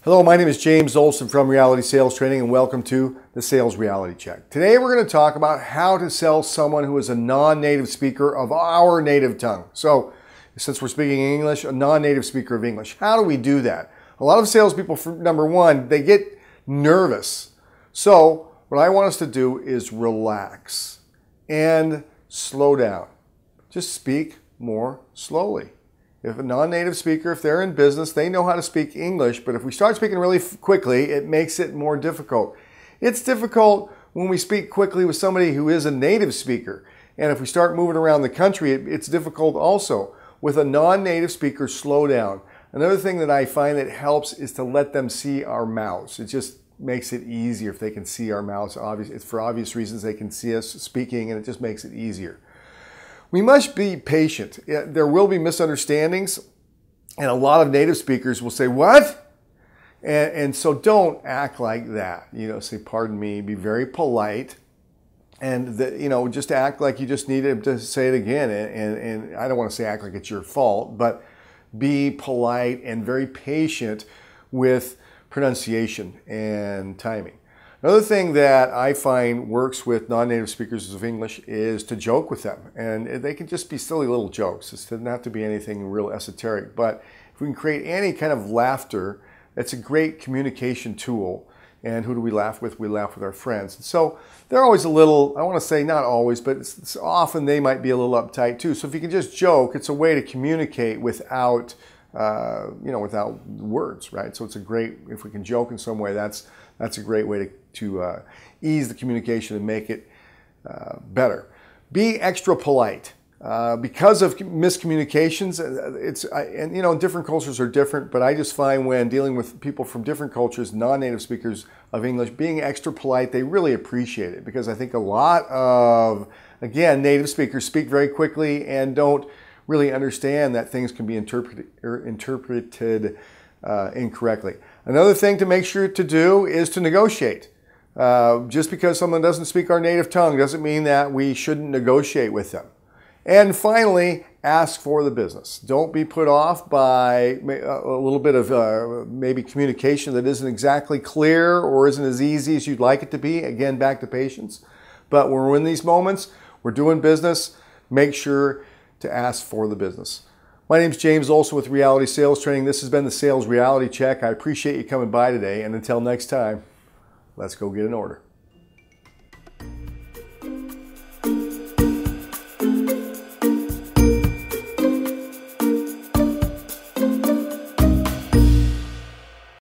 Hello, my name is James Olson from Reality Sales Training, and welcome to the Sales Reality Check. Today we're going to talk about how to sell someone who is a non-native speaker of our native tongue. So since we're speaking English, a non-native speaker of English. How do we do that? A lot of salespeople, number one, they get nervous. So what I want us to do is relax and slow down. Just speak more slowly. If a non-native speaker, if they're in business, they know how to speak English, but if we start speaking really quickly, it makes it more difficult. It's difficult when we speak quickly with somebody who is a native speaker. And if we start moving around the country, it's difficult also. With a non-native speaker, slow down. Another thing that I find that helps is to let them see our mouths. It just makes it easier if they can see our mouths. For obvious reasons, they can see us speaking, and it just makes it easier. We must be patient. There will be misunderstandings, and a lot of native speakers will say, "What?" And so don't act like that. Say, "Pardon me," be very polite, and just act like you just needed to say it again. And I don't want to say act like it's your fault, but be polite and very patient with pronunciation and timing. Another thing that I find works with non-native speakers of English is to joke with them. And they can just be silly little jokes. It doesn't have to be anything real esoteric. But if we can create any kind of laughter, that's a great communication tool. And who do we laugh with? We laugh with our friends. And so they're always a little, I want to say not always, but it's often they might be a little uptight too. So if you can just joke, it's a way to communicate without, without words, right? So it's a great, if we can joke in some way, that's a great way to ease the communication and make it better. Be extra polite. Because of miscommunications, different cultures are different, but I just find when dealing with people from different cultures, non-native speakers of English, being extra polite, they really appreciate it, because I think a lot of, again, native speakers speak very quickly and don't really understand that things can be interpreted incorrectly. Another thing to make sure to do is to negotiate. Just because someone doesn't speak our native tongue doesn't mean that we shouldn't negotiate with them. And finally, ask for the business. Don't be put off by a little bit of maybe communication that isn't exactly clear or isn't as easy as you'd like it to be. Again, back to patience. But when we're in these moments, we're doing business, make sure to ask for the business. My name is James Olson with Reality Sales Training. This has been the Sales Reality Check. I appreciate you coming by today. And until next time, let's go get an order.